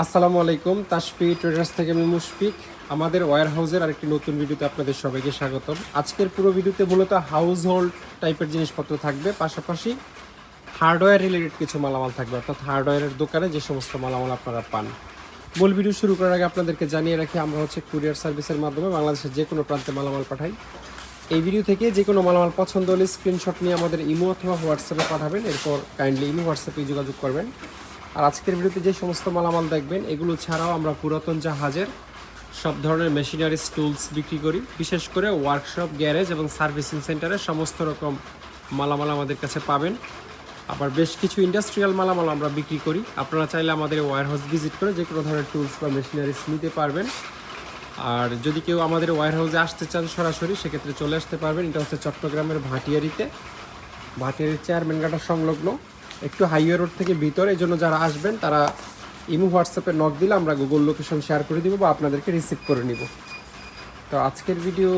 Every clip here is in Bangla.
আসসালামু আলাইকুম, তাশফি ট্রেডার্স থেকে আমি মুশফিক। আমাদের ওয়্যার হাউসের আরেকটি নতুন ভিডিওতে আপনাদের সবাইকে স্বাগতম। আজকের পুরো ভিডিওতে মূলত হাউস হোল্ড টাইপের জিনিসপত্র থাকবে, পাশাপাশি হার্ডওয়্যার রিলেটেড কিছু মালামাল থাকবে, অর্থাৎ হার্ডওয়্যারের দোকানে যে সমস্ত মালামাল আপনারা পান। মূল ভিডিও শুরু করার আগে আপনাদেরকে জানিয়ে রাখি, আমরা কুরিয়ার সার্ভিসের মাধ্যমে বাংলাদেশের যে কোনো প্রান্তে মালামাল পাঠাই। এই ভিডিও থেকে যে কোনো মালামাল পছন্দ হলে স্ক্রিনশট নিয়ে আমাদের ইমো অথবা হোয়াটসঅ্যাপে পাঠাবেন, এরপর কাইন্ডলি ইমো হোয়াটসঅ্যাপে যোগাযোগ করবেন। আর আজকের ভিডিওতে যে সমস্ত মালামাল দেখবেন, এগুলো ছাড়াও আমরা পুরাতন জাহাজের সব ধরনের মেশিনারিজ টুলস বিক্রি করি। বিশেষ করে ওয়ার্কশপ, গ্যারেজ এবং সার্ভিসিং সেন্টারে সমস্ত রকম মালামাল আমাদের কাছে পাবেন। আবার বেশ কিছু ইন্ডাস্ট্রিয়াল মালামাল আমরা বিক্রি করি। আপনারা চাইলে আমাদের ওয়্যার হাউস ভিজিট করে যে কোনো ধরনের টুলস বা মেশিনারিজ নিতে পারবেন। আর যদি কেউ আমাদের ওয়্যার হাউসে আসতে চান সরাসরি, সেক্ষেত্রে চলে আসতে পারবেন। এটা হচ্ছে চট্টগ্রামের ভাটিয়ারিতে, ভাটিয়ারির চেয়ারম্যান ঘাটা সংলগ্ন, একটু হাইওয়ে রোড থেকে ভিতরে। এই জন্য যারা আসবেন তারা ইমো হোয়াটসঅ্যাপে নক দিলে আমরা গুগল লোকেশন শেয়ার করে দিব বা আপনাদেরকে রিসিভ করে নিব। তো আজকের ভিডিও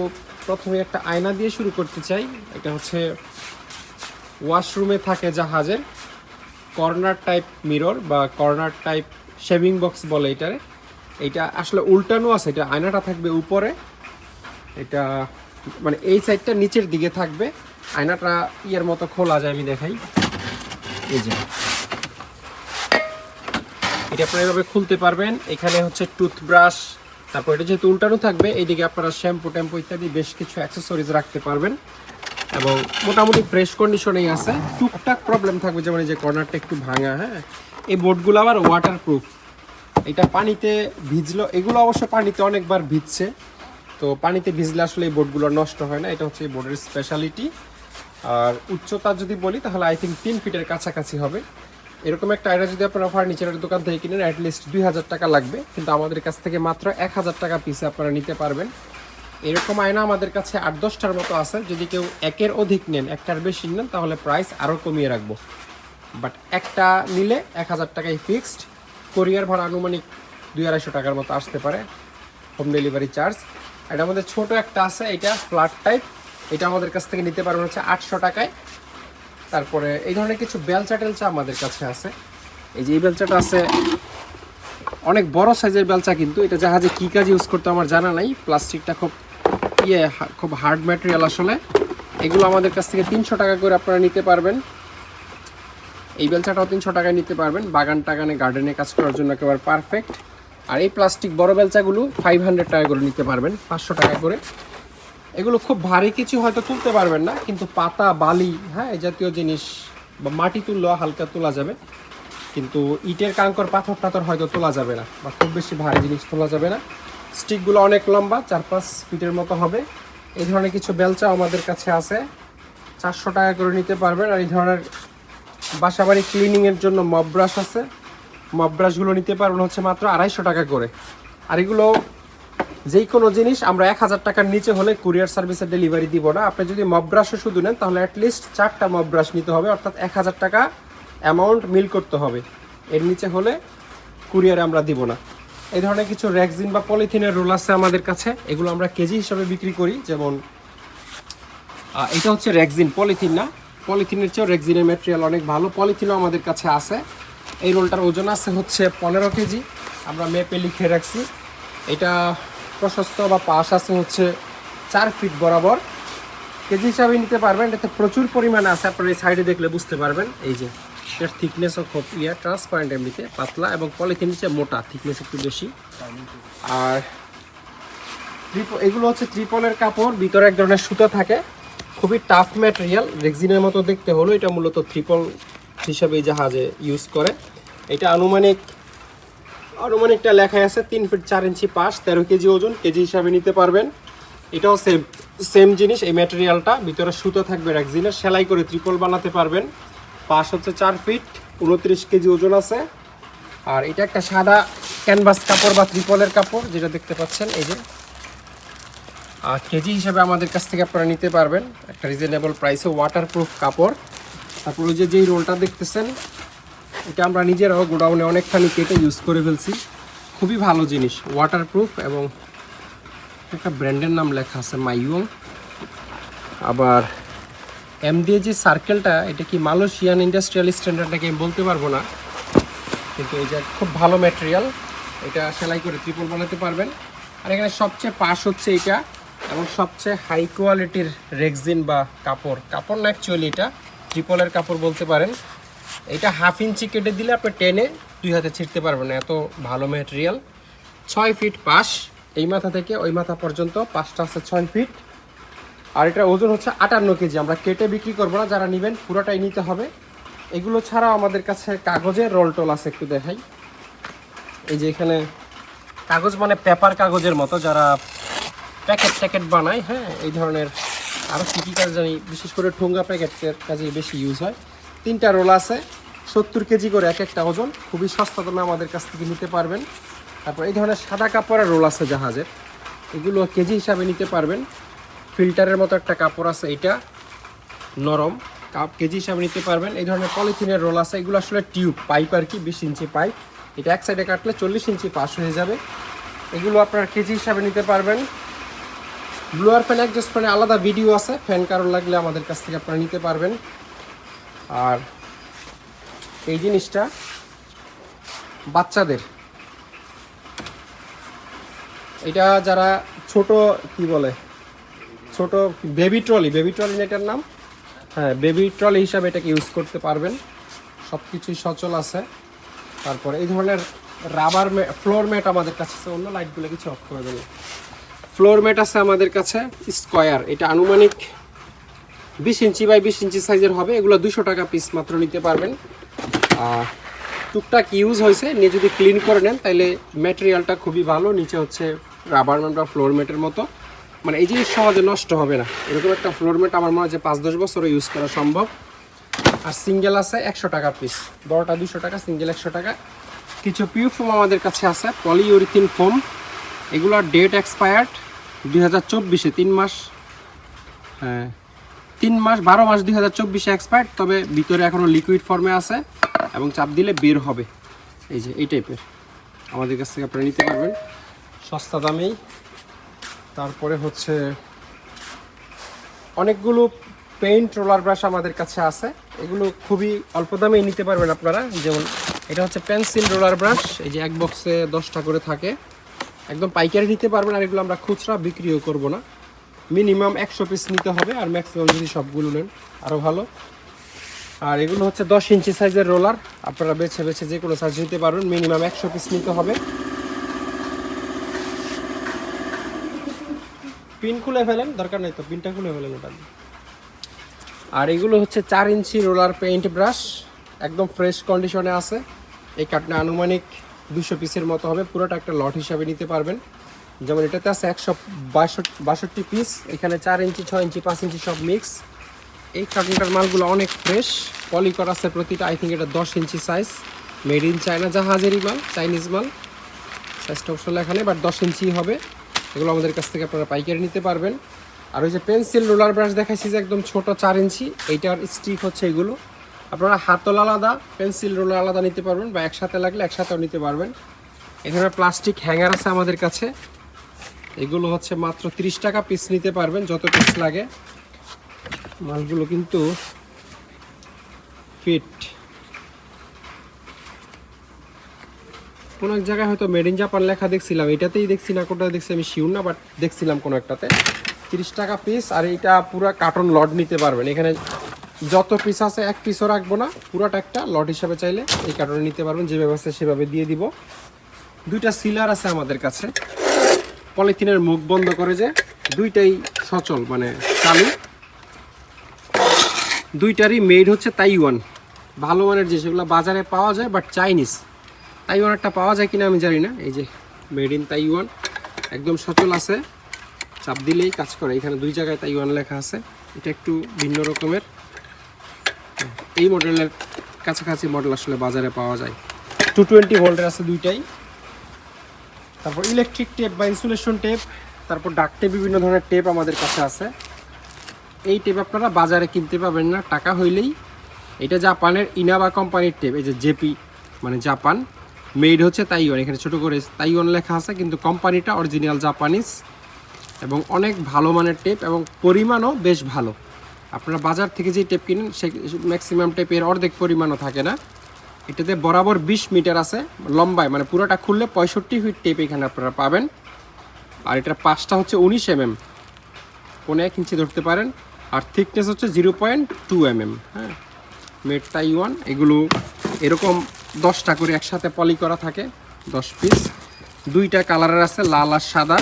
প্রথমে একটা আয়না দিয়ে শুরু করতে চাই। এটা হচ্ছে ওয়াশরুমে থাকে জাহাজের কর্নার টাইপ মিরর বা কর্নার টাইপ শেভিং বক্স বলে এটারে। এটা আসলে উল্টানো আছে, এটা আয়নাটা থাকবে উপরে, এটা মানে এই সাইডটা নিচের দিকে থাকবে। আয়নাটা ইয়ের মতো খোলা যায়, আমি দেখাই। এই যে এটা আপনারা এভাবে খুলতে পারবেন। এখানে হচ্ছে টুথব্রাশ, তারপর এটা যেহেতু উল্টানো থাকবে, এইদিকে আপনারা শ্যাম্পু ট্যাম্পু ইত্যাদি বেশ কিছু অ্যাক্সেসরিজ রাখতে পারবেন এবং মোটামুটি ফ্রেশ কন্ডিশনেই আছে। টুকটাক প্রবলেম থাকবে, যেমন এই যে কর্নারটা একটু ভাঙা। হ্যাঁ, এই বোর্ডগুলো আবার ওয়াটারপ্রুফ। এটা পানিতে ভিজলো, এগুলো অবশ্য পানিতে অনেকবার ভিজছে, তো পানিতে ভিজলে আসলে এই বোর্ডগুলো নষ্ট হয় না। এটা হচ্ছে এই বোর্ডের স্পেশালিটি। আর উচ্চতা যদি বলি তাহলে আই থিঙ্ক 3 ফিটের কাছাকাছি হবে। এরকম একটা আয়না যদি আপনারা ফার্নিচারের দোকান থেকে কিনেন, অ্যাটলিস্ট 2000 টাকা লাগবে, কিন্তু আমাদের কাছ থেকে মাত্র 1000 টাকা পিসে আপনারা নিতে পারবেন। এরকম আয়না আমাদের কাছে 8-10টার মতো আছে। যদি কেউ একের অধিক নেন, একটার বেশি নেন, তাহলে প্রাইস আরও কমিয়ে রাখবো। বাট একটা নিলে 1000 টাকাই ফিক্সড। কোরিয়ার ভাড়া আনুমানিক 200-250 টাকার মতো আসতে পারে, হোম ডেলিভারি চার্জ। এটা আমাদের ছোট একটা আছে, এটা ফ্ল্যাট টাইপ, এটা আমাদের কাছ থেকে নিতে পারবেন হচ্ছে 800 টাকায়। তারপরে এই ধরনের কিছু বেলচা টেলচা আমাদের কাছে আছে। এই যে এই বেলচাটা আছে, অনেক বড় সাইজের বেলচা, কিন্তু এটা জাহাজে কী কাজ ইউজ করতে আমার জানা নাই। প্লাস্টিকটা খুব হার্ড ম্যাটেরিয়াল আসলে। এগুলো আমাদের কাছ থেকে 300 টাকা করে আপনারা নিতে পারবেন। এই বেলচাটাও 300 টাকায় নিতে পারবেন, বাগান টাগানে গার্ডেনে কাজ করার জন্য একেবারে পারফেক্ট। আর এই প্লাস্টিক বড় বেলচাগুলো 500 টাকা করে নিতে পারবেন, 500 টাকা করে। এগুলো খুব ভারী কিছু হয়তো তুলতে পারবেন না, কিন্তু পাতা, বালি, হ্যাঁ, এই জাতীয় জিনিস বা মাটি তুললেও হালকা তোলা যাবে, কিন্তু ইটের কাঙ্কর, পাথর টাথর হয়তো তোলা যাবে না, বা খুব বেশি ভারী জিনিস তোলা যাবে না। স্টিকগুলো অনেক লম্বা, 4-5 ফিটের মতো হবে। এই ধরনের কিছু বেলচা আমাদের কাছে আছে, 400 টাকা করে নিতে পারবেন। আর এই ধরনের বাসাবাড়ি ক্লিনিংয়ের জন্য মপ ব্রাশ আছে, মপ ব্রাশগুলো নিতে পারবেন হচ্ছে মাত্র 250 টাকা করে। আর এগুলো যেই কোনো জিনিস আমরা 1000 টাকার নিচে হলে কুরিয়ার সার্ভিসের ডেলিভারি দিব না। আপনি যদি মপ ব্রাশও শুধু নেন, তাহলে অ্যাটলিস্ট 4টা মপ ব্রাশ নিতে হবে, অর্থাৎ 1000 টাকা অ্যামাউন্ট মিল করতে হবে। এর নিচে হলে কুরিয়ারে আমরা দিব না। এই ধরনের কিছু র্যাকজিন বা পলিথিনের রোল আছে আমাদের কাছে, এগুলো আমরা কেজি হিসাবে বিক্রি করি। যেমন এটা হচ্ছে র্যাকজিন, পলিথিন না। পলিথিনের চেয়েও র্যাকজিনের ম্যাটেরিয়াল অনেক ভালো। পলিথিনও আমাদের কাছে আছে। এই রোলটার ওজন আছে হচ্ছে 15 কেজি, আমরা মেপে লিখে রাখছি। এটা প্রশস্ত বা পাশ আছে হচ্ছে 4 ফিট বরাবর, কেজি হিসাবে নিতে পারবেন। এতে প্রচুর পরিমাণে আছে, আপনারা এই সাইডে দেখলে বুঝতে পারবেন। এই যে এটার থিকনেসও খুব ট্রান্সপারেন্ট, এমনিতে পাতলা, এবং পলিথিন নিচে মোটা, থিকনেস একটু বেশি। আর এগুলো হচ্ছে ত্রিপলের কাপড়, ভিতরে এক ধরনের সুতা থাকে, খুবই টাফ ম্যাটেরিয়াল, রেক্সিনের মতো দেখতে হলো। এটা মূলত ত্রিপল হিসাবে এই জাহাজে ইউজ করে। এটা আনুমানিকটা লেখায় আছে 3 ফিট 4 ইঞ্চি পাশ, 13 কেজি ওজন, কেজি হিসাবে নিতে পারবেন। এটাও সেম জিনিস, এই ম্যাটেরিয়ালটা ভিতরে সুতো থাকবে রেক্সিনের, সেলাই করে ত্রিপল বানাতে পারবেন। পাশ হচ্ছে 4 ফিট, 29 কেজি ওজন আছে। আর এটা একটা সাদা ক্যানভাস কাপড় বা ত্রিপলের কাপড়, যেটা দেখতে পাচ্ছেন। এই যে কেজি হিসাবে আমাদের কাছ থেকে আপনারা নিতে পারবেন একটা রিজনেবল প্রাইসে, ওয়াটারপ্রুফ কাপড়। তারপর ওই যেই রোলটা দেখতেছেন, এটা আমরা নিজেরাও গোডাউনে অনেকখানি কেটে ইউজ করে ফেলছি। খুবই ভালো জিনিস, ওয়াটারপ্রুফ, এবং একটা ব্র্যান্ডের নাম লেখা আছে মাইয়ং। আবার এম দিয়ে যে সার্কেলটা, এটা কি মালয়েশিয়ান ইন্ডাস্ট্রিয়াল স্ট্যান্ডার্ড নাকি আমি বলতে পারবো না, কিন্তু এই যে খুব ভালো ম্যাটেরিয়াল। এটা সেলাই করে ত্রিপল বানাতে পারবেন। আর এখানে সবচেয়ে পাশ হচ্ছে এটা, এবং সবচেয়ে হাই কোয়ালিটির রেক্সিন বা কাপড় না, অ্যাকচুয়ালি এটা ত্রিপলের কাপড় বলতে পারেন। এটা 1/2 ইঞ্চি কেটে দিলে আপনি টেনে 2 হাতে ছিঁড়তে পারবেন, এত ভালো ম্যাটেরিয়াল। 6 ফিট পাশ, এই মাথা থেকে ওই মাথা পর্যন্ত পাশটা আছে 6 ফিট। আর এটা ওজন হচ্ছে 58 কেজি। আমরা কেটে বিক্রি করবো না, যারা নেবেন পুরোটাই নিতে হবে। এগুলো ছাড়াও আমাদের কাছে কাগজের রোল টোল আছে, একটু দেখাই। এই যে এখানে কাগজ মানে পেপার কাগজের মতো, যারা প্যাকেট বানায়, হ্যাঁ, এই ধরনের আরও কী কাজ জানি, বিশেষ করে ঠোঙ্গা প্যাকেটের কাজে বেশি ইউজ হয়। 3টা রোল আছে, 70 কেজি করে এক একটা ওজন, খুবই সস্তা দামে আমাদের কাছ থেকে নিতে পারবেন। তারপর এই ধরনের সাদা কাপড়ের রোল আছে জাহাজের, এগুলো কেজি হিসাবে নিতে পারবেন। ফিল্টারের মতো একটা কাপড় আছে, এটা নরম, কেজি হিসাবে নিতে পারবেন। এই ধরনের পলিথিনের রোল আছে, এগুলো আসলে টিউব পাইপ আর কি, 20 ইঞ্চি পাইপ। এটা এক সাইডে কাটলে 40 ইঞ্চি পাশ হয়ে যাবে। এগুলো আপনার কেজি হিসাবে নিতে পারবেন। ব্লোয়ার ফ্যান, অ্যাডজাস্ট ফ্যানে আলাদা ভিডিও আছে, ফ্যান কারোর লাগলে আমাদের কাছ থেকে আপনারা নিতে পারবেন। আর এই জিনিসটা বাচ্চাদের, এটা যারা ছোট কি বলে, ছোট বেবি ট্রলি এটার নাম, হ্যাঁ, বেবি ট্রলি হিসাবে এটাকে ইউজ করতে পারবেন। সব কিছুই সচল আছে। তারপরে এই ধরনের রাবার ফ্লোর ম্যাট আমাদের কাছে আছে, অন্য লাইটগুলো কিছু অফ করে দেবে। ফ্লোর ম্যাট আছে আমাদের কাছে স্কোয়ার, এটা আনুমানিক 20 ইঞ্চি বাই 20 ইঞ্চি সাইজের হবে। এগুলো 200 টাকা পিস মাত্র নিতে পারবেন। টুকটাক ইউজ হয়েছে, নিয়ে যদি ক্লিন করে নেন তাহলে ম্যাটেরিয়ালটা খুবই ভালো। নিচে হচ্ছে রাবার ম্যাট বা ফ্লোর ম্যাটের মতো, মানে এই জিনিস সহজে নষ্ট হবে না। এরকম একটা ফ্লোর ম্যাট আমার মনে হয় যে 5-10 বছরও ইউজ করা সম্ভব। আর সিঙ্গেল আছে 100 টাকা পিস, বড়টা 200 টাকা, সিঙ্গেল 100 টাকা। কিছু পিউ ফোম আমাদের কাছে আছে, পলিইউরিথিন ফোম। এগুলোর ডেট এক্সপায়ার্ড 2024-এ, 3 মাস, হ্যাঁ 12 মাস 2024-এ এক্সপায়ার্ড। তবে ভিতরে এখনও লিকুইড ফর্মে আছে এবং চাপ দিলে বের হবে। এই যে এই টাইপের আমাদের কাছ থেকে আপনারা নিতে পারবেন সস্তা দামেই। তারপরে হচ্ছে অনেকগুলো পেইন্ট রোলার ব্রাশ আমাদের কাছে আছে, এগুলো খুবই অল্প দামেই নিতে পারবেন আপনারা। যেমন এটা হচ্ছে পেন্সিল রোলার ব্রাশ, এই যে এক বক্সে 10টা করে থাকে, একদম পাইকারি নিতে পারবেন। আর এগুলো আমরা খুচরা বিক্রিও করব না, মিনিমাম 100 পিস নিতে হবে, আর ম্যাক্সিমাম যদি সবগুলো নেন আরও ভালো। আর এগুলো হচ্ছে 10 ইঞ্চি সাইজের রোলার, আপনারা বেছে বেছে যে কোনো সাইজ নিতে পারবেন, মিনিমাম 100 পিস নিতে হবে। পিন খুলে ফেলেন, দরকার নেই তো, পিনটা খুলে ফেলেন ওটা। আর এগুলো হচ্ছে 4 ইঞ্চি রোলার পেইন্ট ব্রাশ, একদম ফ্রেশ কন্ডিশনে আছে। এই কাটনা আনুমানিক 200 পিসের মতো হবে, পুরোটা একটা লট হিসাবে নিতে পারবেন। যেমন এটাতে আছে 162 পিস, এখানে 4 ইঞ্চি, 6 ইঞ্চি, 5 ইঞ্চি সব মিক্স। এই কার্টুনটার মালগুলো অনেক ফ্রেশ, পলি করা আছে প্রতিটা। আই থিঙ্ক এটা 10 ইঞ্চি সাইজ, মেড ইন চায়না, জাহাজেরই মাল, চাইনিজ মাল। সাইজটা অবশ্য লেখা নেই, বাট 10 ইঞ্চি হবে। এগুলো আমাদের কাছ থেকে আপনারা পাইকারি নিতে পারবেন। আর ওই যে পেন্সিল রোলার ব্রাশ দেখাইছি যে একদম ছোট 4 ইঞ্চি, এইটার স্টিক হচ্ছে এগুলো। আপনারা হাতল আলাদা, পেন্সিল রোলার আলাদা নিতে পারবেন, বা একসাথে লাগলে একসাথেও নিতে পারবেন। এখানে প্লাস্টিক হ্যাঙ্গার আছে আমাদের কাছে, এগুলো হচ্ছে মাত্র 30 টাকা পিস নিতে পারবেন, যত পিস লাগে। মালগুলো কিন্তু ফিট, কোনো এক জায়গায় হয়তো মেড ইন জাপান লেখা দেখছিলাম, এটাতেই দেখছি না কোনটা দেখছি আমি শিওর না, বাট দেখছিলাম কোনো একটাতে। 30 টাকা পিস। আর এইটা পুরো কার্টন লট নিতে পারবেন, এখানে যত পিস আছে এক পিসও রাখবো না, পুরোটা একটা লট হিসাবে চাইলে এই কার্টনে নিতে পারবেন, যে ব্যবস্থা সেভাবে দিয়ে দিব। 2টা সিলার আছে আমাদের কাছে, পলিথিনের মুখ বন্ধ করে, যে 2টাই সচল, মানে চালু। 2টারই মেড হচ্ছে তাইওয়ান, ভালো মানের, যে সেগুলো বাজারে পাওয়া যায়, বাট চাইনিজ। তাইওয়ান একটা পাওয়া যায় কিনা আমি জানি না। এই যে মেড ইন তাইওয়ান, একদম সচল আছে, চাপ দিলেই কাজ করে। এখানে 2 জায়গায় তাইওয়ান লেখা আছে, এটা একটু ভিন্ন রকমের। এই মডেলের কাছাকাছি মডেল আসলে বাজারে পাওয়া যায়। 220 ভোল্টের আছে 2টাই। তারপর ইলেকট্রিক টেপ বা ইনসুলেশন টেপ, তারপর ডাক টেপ, বিভিন্ন ধরনের টেপ আমাদের কাছে আছে। এই টেপ আপনারা বাজারে কিনতে পাবেন না, টাকা হইলেই। এটা জাপানের ইনাবা কোম্পানির টেপ, এই যে জেপি মানে জাপান, মেড হচ্ছে তাইওয়ান, এখানে ছোটো করে তাইওয়ান লেখা আছে, কিন্তু কোম্পানিটা অরিজিনাল জাপানিজ, এবং অনেক ভালো মানের টেপ, এবং পরিমাণও বেশ ভালো। আপনারা বাজার থেকে যে টেপ কিনেন সে ম্যাক্সিমাম টেপের অর্ধেক পরিমাণও থাকে না, এটাতে বরাবর 20 মিটার আছে লম্বায়, মানে পুরোটা খুললে 65 ফিট টেপ এখানে আপনারা পাবেন। আর এটার পাশটা হচ্ছে 19 mm, কোনে 1 ইঞ্চি ধরতে পারেন। আর থিকনেস হচ্ছে 0.2 mm। হ্যাঁ, মেড তাইওয়ান। এগুলো এরকম 10টা করে একসাথে পলি করা থাকে, 10 পিস। 2টা কালারের আছে, লাল আর সাদা।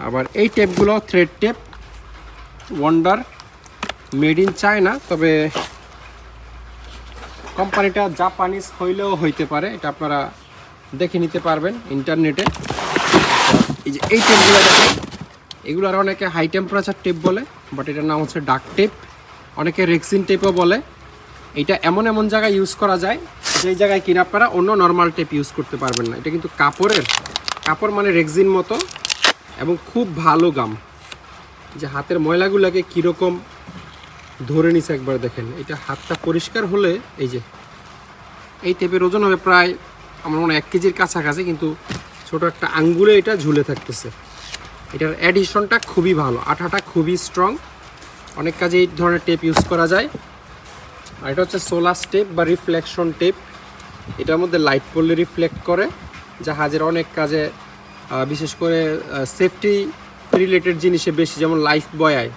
আবার এই টেপগুলো thread tape, wonder, made in China, তবে কোম্পানিটা জাপানিজ হইলেও হইতে পারে, এটা আপনারা দেখে নিতে পারবেন ইন্টারনেটে। এই যে এই টেপগুলো দেখেন, এগুলো আর অনেকে হাই টেম্পারেচার টেপ বলে, বাট এটার নাম হচ্ছে ডাক টেপ, অনেকে রেক্সিন টেপও বলে। এটা এমন এমন জায়গায় ইউজ করা যায় যেই জায়গায় কিনা আপনারা অন্য নর্মাল টেপ ইউজ করতে পারবেন না। এটা কিন্তু কাপড় মানে রেক্সিন মতো, এবং খুব ভালো গাম। যে হাতের ময়লাগুলোকে কীরকম ধরে নিছে একবার দেখেন। এটা হাতটা পরিষ্কার হলে এই যে এই টেপের ওজন হবে প্রায় আমার মনে হয় 1 কেজির কাছাকাছি, কিন্তু ছোট একটা আঙ্গুলে এটা ঝুলে থাকতেছে। এটার অ্যাডিশনটা খুবই ভালো, আঠাটা খুবই স্ট্রং, অনেক কাজে এই ধরনের টেপ ইউজ করা যায়। আর এটা হচ্ছে সোলাস টেপ বা রিফ্লেকশন টেপ। এটার মধ্যে লাইট পড়লে রিফ্লেক্ট করে, জাহাজের অনেক কাজে, বিশেষ করে সেফটি রিলেটেড জিনিসে বেশি, যেমন লাইফ বয়ায়,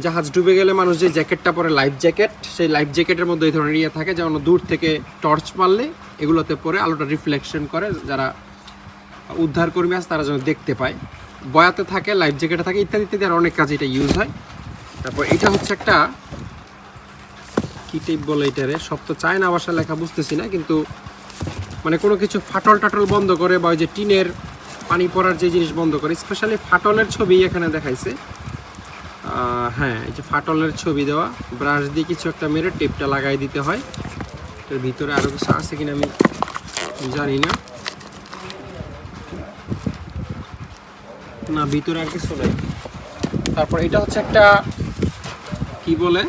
জাহাজ ডুবে গেলে মানুষ যে জ্যাকেটটা পরে লাইফ জ্যাকেট, সেই লাইফ জ্যাকেটের মধ্যে এই ধরনের ইয়ে থাকে, যেমন দূর থেকে টর্চ মারলে এগুলোতে পরে আলোটা রিফ্লেকশন করে, যারা উদ্ধার কর্মী আছে তারা যেন দেখতে পায়। বয়াতে থাকে, লাইফ জ্যাকেটে থাকে, ইত্যাদি ইত্যাদি, আর অনেক কাজে এটা ইউজ হয়। তারপর এটা হচ্ছে একটা কি টেপ বলে এটারে, সব তো চায়না ভাষা লেখা বুঝতেছি না, কিন্তু মানে কোনো কিছু ফাটল টাটল বন্ধ করে, বা ওই যে টিনের পানি পড়ার যে জিনিস বন্ধ করে, স্পেশালি ফাটলের ছবি এখানে দেখাইছে। হ্যাঁ, এই যে ফাটলের ছবি দেওয়া, ব্রাশ দিয়ে কিছু একটা মেরে টেপটা লাগাই দিতে হয়। এর ভিতরে আরও কিছু আছে কিনা আমি জানি না, না ভিতরে আর কিছু নেই। তারপর এটা হচ্ছে একটা কি বলে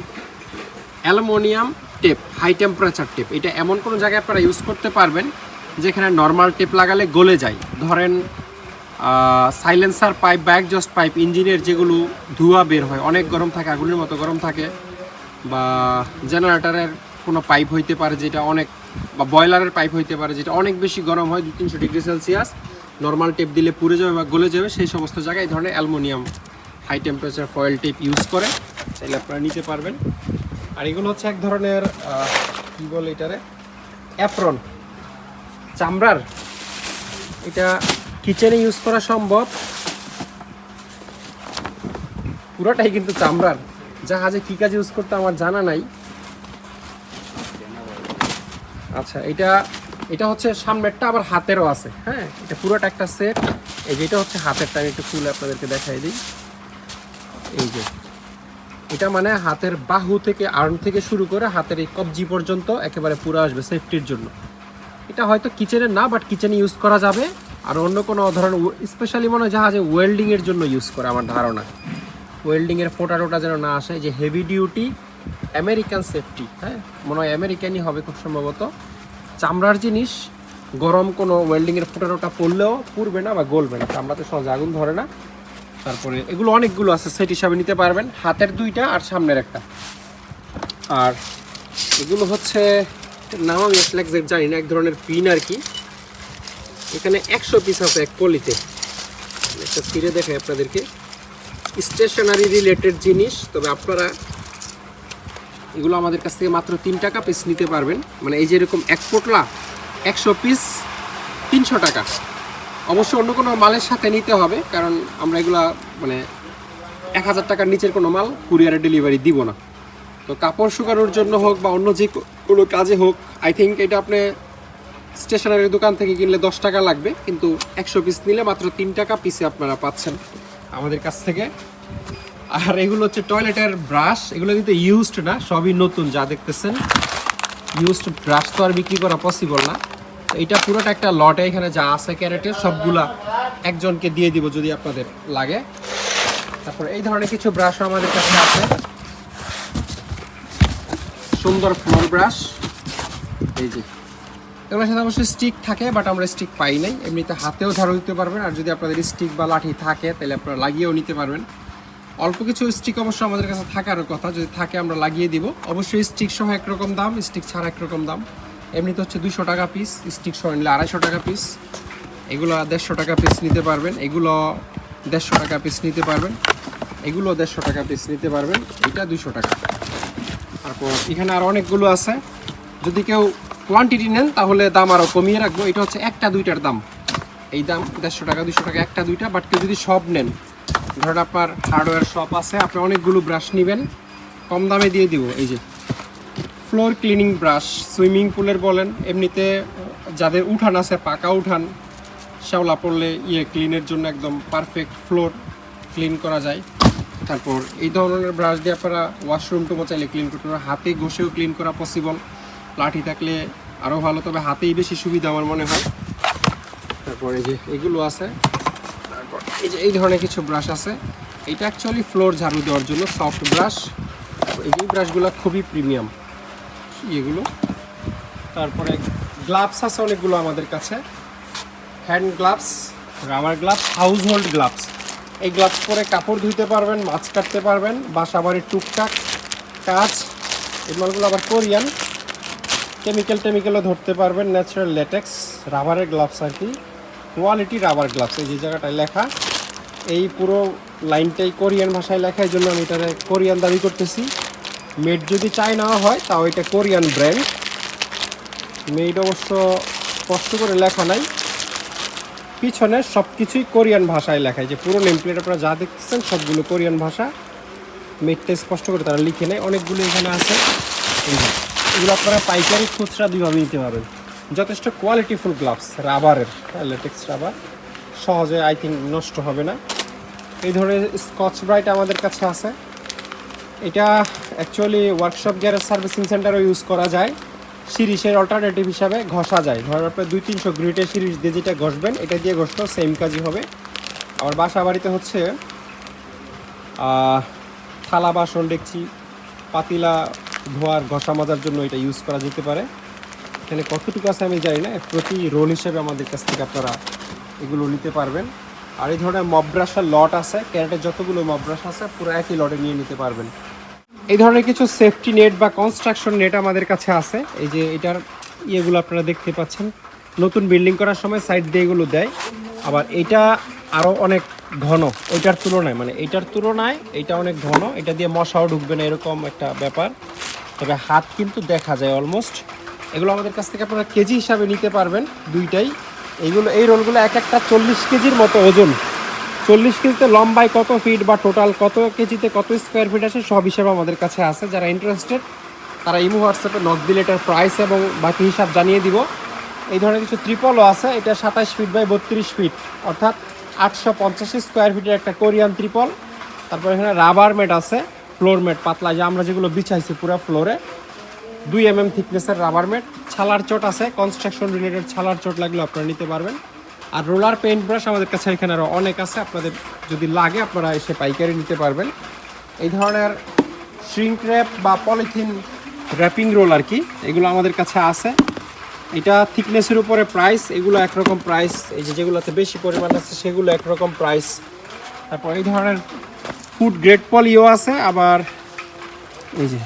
aluminium tape, high temperature tape. এটা এমন কোনো জায়গায় আপনারা ইউজ করতে পারবেন যেখানে নর্মাল টেপ লাগালে গলে যায়। ধরেন সাইলেন্সার পাইপ বা এক্সজস্ট পাইপ, ইঞ্জিনের যেগুলো ধোঁয়া বের হয়, অনেক গরম থাকে, আগুনের মতো গরম থাকে, বা জেনারেটরের কোনো পাইপ হইতে পারে যেটা অনেক, বা বয়লারের পাইপ হইতে পারে যেটা অনেক বেশি গরম হয়, 200-300 ডিগ্রি সেলসিয়াস, নর্মাল টেপ দিলে পুড়ে যাবে বা গলে যাবে। সেই সমস্ত জায়গায় এই ধরনের aluminium high temperature foil tape use করে, চাইলে আপনারা নিতে পারবেন। আর এগুলো হচ্ছে এক ধরনের কি বলে এটারে, অ্যাপ্রন, চামড়ার। এটা কিচেনে ইউজ করা সম্ভব, পুরোটাই কিন্তু চামড়ার। জাহাজে কী কাজে ইউজ করতে আমার জানা নাই। আচ্ছা, এটা হচ্ছে সামনেরটা, আবার হাতেরও আছে। হ্যাঁ, এটা পুরোটা একটা সেট। এই যে এটা হচ্ছে হাতেরটা, আমি একটু খুলে আপনাদেরকে দেখাই দিই। এই যে এটা মানে হাতের বাহু থেকে, আর্ম থেকে শুরু করে হাতের এই কবজি পর্যন্ত একেবারে পুরো আসবে সেফটির জন্য। এটা হয়তো কিচেনে না, বাট কিচেনে ইউজ করা যাবে। আর অন্য কোনো ধরনের, স্পেশালি মনে হয় জাহাজে ওয়েল্ডিংয়ের জন্য ইউজ করে আমার ধারণা, ওয়েল্ডিংয়ের ফোটা টোটা যেন না আসে। যে হেভি ডিউটি আমেরিকান সেফটি, হ্যাঁ মনে হয় আমেরিকানই হবে খুব সম্ভবত। চামড়ার জিনিস, গরম কোনো ওয়েল্ডিংয়ের ফোটা টোটা পড়লেও পুড়বে না বা গলবে না, চামড়াতে সহজে আগুন ধরে না। তারপরে এগুলো অনেকগুলো আছে, সেট হিসাবে নিতে পারবেন, হাতের 2টা আর সামনের একটা। আর এগুলো হচ্ছে নাম আমি এক্সাক্ট জানি না, এক ধরনের পিন আর কি। এখানে 100 পিস আছে এক পলিতে। একটা ছিঁড়ে দেখাই আপনাদেরকে, স্টেশনারি রিলেটেড জিনিস। তবে আপনারা এগুলো আমাদের কাছ থেকে মাত্র 3 টাকা পিস নিতে পারবেন। মানে এই যে এরকম এক পোটলা 100 পিস 300 টাকা। অবশ্য অন্য কোনো মালের সাথে নিতে হবে, কারণ আমরা এগুলা মানে 1000 টাকার নিচের কোনো মাল কুরিয়ারে ডেলিভারি দিব না। তো কাপড় শুকানোর জন্য হোক বা অন্য যে কোনো কাজে হোক, আই থিঙ্ক এটা আপনি স্টেশনারি দোকান থেকে কিনলে 10 টাকা লাগবে, কিন্তু 100 পিস নিলে মাত্র 3 টাকা পিসে আপনারা পাচ্ছেন আমাদের কাছ থেকে। আর এগুলো হচ্ছে টয়লেটের ব্রাশ, এগুলো কিন্তু ইউজড না, সবই নতুন যা দেখতেছেন। ইউজড ব্রাশ তো আর বিক্রি করা পসিবল না। এটা পুরোটা একটা লটে, এখানে যা আছে ক্যারেটের সবগুলা একজনকে দিয়ে দিব যদি আপনাদের লাগে। তারপর এই ধরনের কিছু ব্রাশও আমাদের কাছে আছে, সুন্দর ফ্লোর ব্রাশ। এই যে এগুলোর সাথে অবশ্যই স্টিক থাকে, বাট আমরা স্টিক পাই নাই। এমনিতে হাতেও ঝাড়ু দিতে পারবেন, আর যদি আপনাদের স্টিক বা লাঠি থাকে তাহলে আপনারা লাগিয়েও নিতে পারবেন। অল্প কিছু স্টিক অবশ্য আমাদের কাছে থাকারও কথা, যদি থাকে আমরা লাগিয়ে দিব। অবশ্যই স্টিক সহ একরকম দাম, স্টিক ছাড়া একরকম দাম। এমনিতে হচ্ছে 200 টাকা পিস, স্টিক সহ নিলে 250 টাকা পিস। এগুলো 150 টাকা পিস নিতে পারবেন, এগুলো 150 টাকা পিস নিতে পারবেন, এগুলো 150 টাকা পিস নিতে পারবেন, এটা 200 টাকা। তারপর এখানে আর অনেকগুলো আছে, যদি কেউ কোয়ান্টিটি নেন তাহলে দাম আরও কমিয়ে রাখবো। এটা হচ্ছে একটা দুইটার দাম, এই দাম 150 টাকা 200 টাকা একটা দুইটা। বাট কেউ যদি সব নেন, ধরেন আপনার হার্ডওয়্যার শপ আছে, আপনি অনেকগুলো ব্রাশ নেবেন, কম দামে দিয়ে দিব। এই যে ফ্লোর ক্লিনিং ব্রাশ, সুইমিং পুলের বলেন, এমনিতে যাদের উঠান আছে, পাকা উঠান, শ্যাওলা পড়লে ক্লিনের জন্য একদম পারফেক্ট, ফ্লোর ক্লিন করা যায়। তারপর এই ধরনের ব্রাশ দিয়ে আপনারা ওয়াশরুম টুমও চাইলে ক্লিন করতে পারবেন, হাতে ঘষেও ক্লিন করা পসিবল, লাঠি থাকলে আরও ভালো, তবে হাতেই বেশি সুবিধা আমার মনে হয়। তারপর এই যে এগুলো আছে, তারপর এই যে এই ধরনের কিছু ব্রাশ আছে, এটা অ্যাকচুয়ালি ফ্লোর ঝাড়ু দেওয়ার জন্য সফট ব্রাশ। এই যে ব্রাশগুলো খুবই প্রিমিয়াম এগুলো। তারপরে গ্লাভস আছে অনেকগুলো আমাদের কাছে, hand gloves, rubber gloves, house hold gloves. এই গ্লাভস পরে কাপড় ধুইতে পারবেন, মাছ কাটতে পারবেন, বাসা বাড়ির টুকটাক কাজ। এই মালগুলো আবার কোরিয়ান, কেমিক্যালও ধরতে পারবেন, ন্যাচারাল ল্যাটেক্স রাবারের গ্লাভস আর কি, কোয়ালিটি রাবার গ্লাভস। এই যে জায়গাটায় লেখা, এই পুরো লাইনটাই কোরিয়ান ভাষায় লেখা, এই জন্য আমি এটারে কোরিয়ান দাবি করতেছি। মেড যদি চায়না হয় তাও এটা কোরিয়ান ব্র্যান্ড। মেড অবশ্য স্পষ্ট করে লেখা নাই, পিছনে সব কিছুই কোরিয়ান ভাষায় লেখা। যে পুরো নেম প্লেট আপনারা যা দেখতেছেন সবগুলো কোরিয়ান ভাষা, মেডটা স্পষ্ট করে তারা লিখে নেয়। অনেকগুলো এখানে আছে, এগুলো আপনারা পাইকারি খুচরা দুইভাবে নিতে পারবেন। যথেষ্ট কোয়ালিটিফুল গ্লাভস, রাবারের, ল্যাটেক্স রাবার, সহজে আই থিঙ্ক নষ্ট হবে না। এই ধরনের স্কচ ব্রাইট আমাদের কাছে আছে, এটা অ্যাকচুয়ালি ওয়ার্কশপ গ্যারেজ সার্ভিসিং সেন্টারও ইউজ করা যায়, সিরিজের অল্টারনেটিভ হিসাবে ঘষা যায়। ধরেন আপনার 200-300 গ্রিটের সিরিজ দিয়ে যেটা ঘষবেন, এটা দিয়ে ঘষলেও সেম কাজই হবে। আমার বাসা বাড়িতে হচ্ছে থালা বাসন ডেকচি পাতিলা ধোয়ার ঘষা মাজার জন্য এটা ইউজ করা যেতে পারে। এখানে কতটুকু আছে আমি জানি না, প্রতি রোল হিসেবে আমাদের কাছ থেকে আপনারা এগুলো নিতে পারবেন। আর এই ধরনের মপ ব্রাশের লট আছে, ক্যারেটের যতগুলো মপ ব্রাশ আছে পুরো একই লটে নিয়ে নিতে পারবেন। এই ধরনের কিছু সেফটি নেট বা কনস্ট্রাকশন নেট আমাদের কাছে আছে। এই যে এটার ইয়েগুলো আপনারা দেখতে পাচ্ছেন, নতুন বিল্ডিং করার সময় সাইড দিয়ে এগুলো দেয়। আবার এটা আরও অনেক ঘন ওইটার তুলনায়, মানে এইটার তুলনায় এটা অনেক ঘন, এটা দিয়ে মশাও ঢুকবে না এরকম একটা ব্যাপার। তবে হাত কিন্তু দেখা যায় অলমোস্ট। এগুলো আমাদের কাছ থেকে আপনারা কেজি হিসাবে নিতে পারবেন দুইটাই। এইগুলো এই রোলগুলো এক একটা 40 কেজির মতো ওজন। 40 কেজিতে লম্বায় কত ফিট বা টোটাল কত কেজিতে কত স্কোয়ার ফিট আসে সব হিসাবে আমাদের কাছে আছে। যারা ইন্টারেস্টেড তারা ইমো হোয়াটসঅ্যাপে নক দিলে এটার প্রাইস এবং বাকি হিসাব জানিয়ে দিব। এই ধরনের কিছু ত্রিপলও আছে, এটা 27 ফিট বাই 32 ফিট, অর্থাৎ 850 স্কোয়ার ফিটের একটা কোরিয়ান ত্রিপল। তারপর এখানে রাবার ম্যাট আছে, ফ্লোর ম্যাট পাতলা, যে আমরা যেগুলো বিছাইছি পুরো ফ্লোরে, 2 mm থিকনেসের রাবার ম্যাট। ছালার চট আছে, কনস্ট্রাকশন রিলেটেড ছালার চট লাগলে আপনারা নিতে পারবেন। আর রোলার পেইন্ট ব্রাশ আমাদের কাছে এখানে আরও অনেক আছে, আপনাদের যদি লাগে আপনারা এসে পাইকারি নিতে পারবেন। এই ধরনের শ্রিঙ্ক র্যাপ বা পলিথিন র্যাপিং রোল আর কি, এগুলো আমাদের কাছে আছে। এটা থিকনেসের উপরে প্রাইস, এগুলো একরকম প্রাইস, এই যে যেগুলোতে বেশি পরিমাণ আছে সেগুলো একরকম প্রাইস। তারপর এই ধরনের ফুড গ্রেড পলিও আছে, আবার এই যে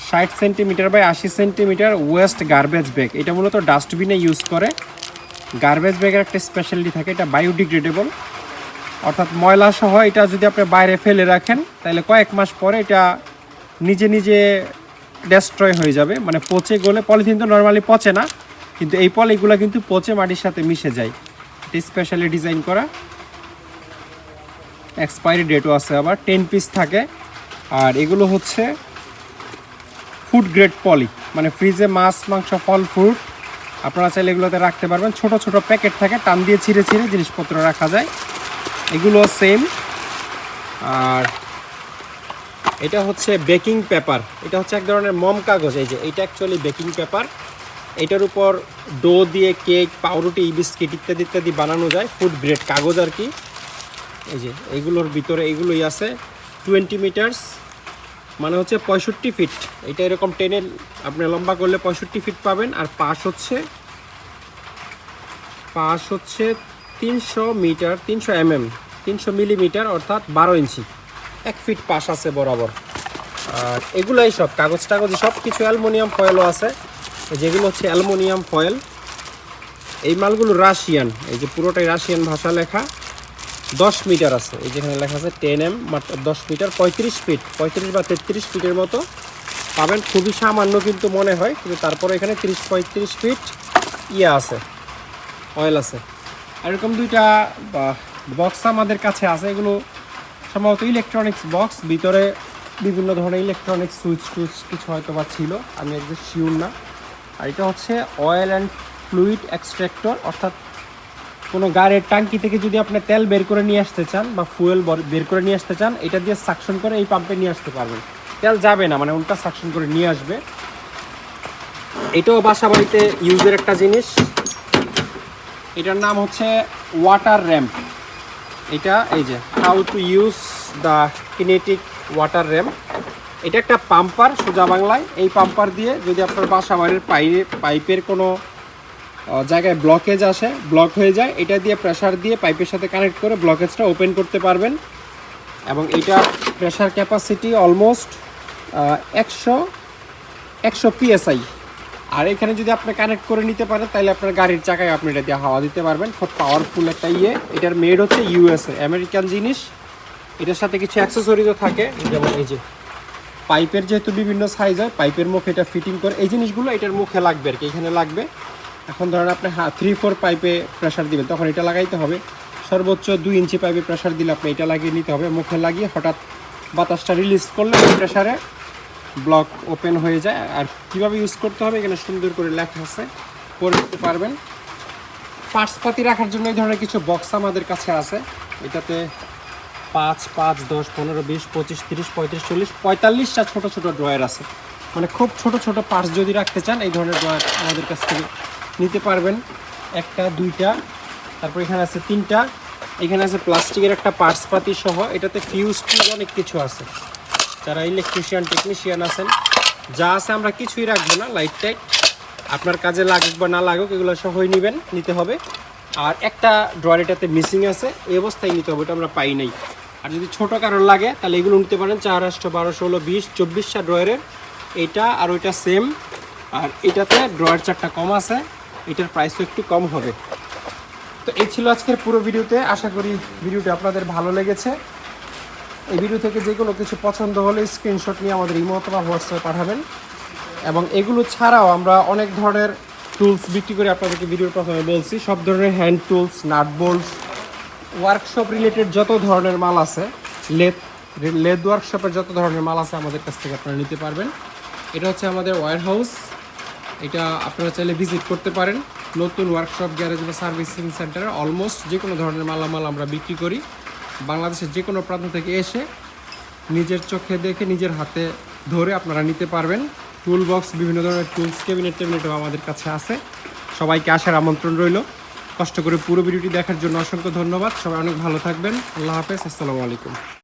60 centimetre by 80 centimetre waste garbage bag. এটা মূলত ডাস্টবিনে ইউজ করে। গার্বেজ ব্যাগের একটা স্পেশালিটি থাকে, এটা বায়োডিগ্রেডেবল, অর্থাৎ ময়লা সহ এটা যদি আপনি বাইরে ফেলে রাখেন তাহলে কয়েক মাস পরে এটা নিজে নিজে ডেস্ট্রয় হয়ে যাবে, মানে পচে গলে। পলিথিন তো নর্মালি পচে না, কিন্তু এই পলিগুলো কিন্তু পচে মাটির সাথে মিশে যায়। এটা স্পেশালি ডিজাইন করা, এক্সপায়ারি ডেটও আছে, আবার 10 পিস থাকে। আর এগুলো হচ্ছে ফুড গ্রেড পলি, মানে ফ্রিজে মাছ মাংস ফল ফ্রুট আপনারা চাইলে এগুলোতে রাখতে পারবেন। ছোট ছোট প্যাকেট থাকে, টান দিয়ে ছিঁড়ে ছিঁড়ে জিনিসপত্র রাখা যায়, এগুলো সেম। আর এটা হচ্ছে বেকিং পেপার, এটা হচ্ছে এক ধরনের মম কাগজ। এই যে এটা অ্যাকচুয়ালি বেকিং পেপার, এটার উপর ডো দিয়ে কেক, পাউরুটি, বিস্কিট ইত্যাদি ইত্যাদি বানানো যায়, ফুড গ্রেড কাগজ আর কি। এই যে এইগুলোর ভিতরে এইগুলোই আছে। 20 মিটার্স মানে হচ্ছে 65 ফিট। এটা এরকম টেনে আপনি লম্বা করলে 65 ফিট পাবেন। আর পাশ হচ্ছে 300 মিটার, 300 mm, 300 মিলিমিটার, অর্থাৎ 12 ইঞ্চি, 1 ফিট পাশ আছে বরাবর। আর এগুলাই সব কাগজ টাগজ সব কিছু, অ্যালুমিনিয়াম ফয়েলও আছে। যেগুলো হচ্ছে অ্যালুমিনিয়াম ফয়েল। এই মালগুলো রাশিয়ান, এই যে পুরোটাই রাশিয়ান ভাষা লেখা। 10 মিটার আছে, এই যেখানে লেখা আছে 10M, মাত্র 10 মিটার, 35 ফিট, 35 বা 33 ফিটের মতো পাবেন। খুবই সামান্য কিন্তু মনে হয়, কিন্তু তারপরে এখানে 30-35 ফিট আছে, অয়েল আছে। এরকম দুইটা বক্স আমাদের কাছে আছে, এগুলো সম্ভবত ইলেকট্রনিক্স বক্স, ভিতরে বিভিন্ন ধরনের ইলেকট্রনিক্স সুইচ টুইচ কিছু হয়তো বা ছিল, আমি একদম শিওর না। আর এটা হচ্ছে অয়েল অ্যান্ড ফ্লুইড এক্সট্রাক্টর, অর্থাৎ কোনো গাড়ির ট্যাঙ্কি থেকে যদি আপনি তেল বের করে নিয়ে আসতে চান বা ফুয়েল বের করে নিয়ে আসতে চান, এটা দিয়ে সাকশন করে এই পাম্পে নিয়ে আসতে পারবেন। তেল যাবে না, মানে উল্টা সাকশন করে নিয়ে আসবে। এটাও বাসা বাড়িতে ইউজের একটা জিনিস। এটার নাম হচ্ছে ওয়াটার র্যাম্প। এটা এই যে how to use the kinetic water ramp. এটা একটা পাম্পার, সোজা বাংলায়। এই পাম্পার দিয়ে যদি আপনার বাসা বাড়ির পাইপের কোনো জায়গায় ব্লকেজ আসে, ব্লক হয়ে যায়, এটা দিয়ে প্রেসার দিয়ে পাইপের সাথে কানেক্ট করে ব্লকেজটা ওপেন করতে পারবেন। এবং এটা প্রেসার ক্যাপাসিটি অলমোস্ট 100 PSI। আর এখানে যদি আপনি কানেক্ট করে নিতে পারেন, তাহলে আপনার গাড়ির চাকায় আপনি এটা দিয়ে হাওয়া দিতে পারবেন। খুব পাওয়ারফুল একটা এটার মেড হচ্ছে USA, আমেরিকান জিনিস। এটার সাথে কিছু অ্যাক্সেসরিজও থাকে, যেমন এই যে পাইপের যেহেতু বিভিন্ন সাইজ হয়, পাইপের মুখে এটা ফিটিং করে, এই জিনিসগুলো এটার মুখে লাগবে আর কি, এখানে লাগবে। এখন ধরেন আপনি 3-4 পাইপে প্রেশার দিবেন, তখন এটা লাগাইতে হবে। সর্বোচ্চ 2 ইঞ্চি পাইপে প্রেশার দিলে আপনি এটা লাগিয়ে নিতে হবে, মুখে লাগিয়ে হঠাৎ বাতাসটা রিলিজ করলে ওই প্রেশারে ব্লক ওপেন হয়ে যায়। আর কীভাবে ইউজ করতে হবে এখানে সুন্দর করে লেখা আছে, করে নিতে পারবেন। পার্টসপাতি রাখার জন্য এই ধরনের কিছু বক্স আমাদের কাছে আছে। এটাতে 5, 5, 10, 15, 20, 25, 30, 35, 40, 45টা ছোটো ছোটো ড্রয়ার আছে। মানে খুব ছোট ছোট পার্টস যদি রাখতে চান, এই ধরনের ড্রয়ার আমাদের কাছ থেকে নিতে পারবেন। 1টা 2টা, তারপর এখানে আছে 3টা, এখানে আছে প্লাস্টিকের একটা পার্টসপাতি সহ। এটাতে ফিউজ অনেক কিছু আছে। যারা ইলেকট্রিশিয়ান টেকনিশিয়ান আছেন, যা আছে আমরা কিছুই রাখবো না, লাইট টাইট আপনার কাজে লাগুক বা না লাগুক এগুলো সহই নিতে হবে। আর একটা ড্রয়ার এটাতে মিসিং আছে, এই অবস্থায় নিতে হবে, এটা আমরা পাই নাই। আর যদি ছোটো কারোর লাগে তাহলে এগুলো নিতে পারেন 4, 8, 12, 16, 20, 24টা ড্রয়ারের। এটা আর ওইটা সেম। আর এটাতে ড্রয়ার 4টা কম আছে, এটার প্রাইসও একটু কম হবে। তো এই ছিল আজকের পুরো ভিডিওতে। আশা করি ভিডিওটা আপনাদের ভালো লেগেছে। এই ভিডিও থেকে যে কোনো কিছু পছন্দ হলে স্ক্রিনশট নিয়ে আমাদের ইমো অথবা হোয়াটসঅ্যাপে পাঠাবেন। এবং এগুলো ছাড়াও আমরা অনেক ধরনের টুলস বিক্রি করে, আপনাদেরকে ভিডিওর প্রথমে বলছি, সব ধরনের hand tools, nut Bolts, workshop related যত ধরনের মাল আছে, লেদ ওয়ার্কশপের যত ধরনের মাল আছে আমাদের কাছ থেকে আপনারা নিতে পারবেন। এটা হচ্ছে আমাদের ওয়্যার হাউস, এটা আপনারা চাইলে ভিজিট করতে পারেন। নতুন ওয়ার্কশপ, গ্যারেজ বা সার্ভিসিং সেন্টারে অলমোস্ট যে কোনো ধরনের মালামাল আমরা বিক্রি করি। বাংলাদেশের যে কোনো প্রান্ত থেকে এসে নিজের চোখে দেখে নিজের হাতে ধরে আপনারা নিতে পারবেন। টুল বক্স, বিভিন্ন ধরনের টুলস, ক্যাবিনেটও আমাদের কাছে আছে। সবাইকে আসার আমন্ত্রণ রইল। কষ্ট করে পুরো ভিডিওটি দেখার জন্য অসংখ্য ধন্যবাদ। সবাই অনেক ভালো থাকবেন। আল্লাহ হাফেজ, আসসালামু আলাইকুম।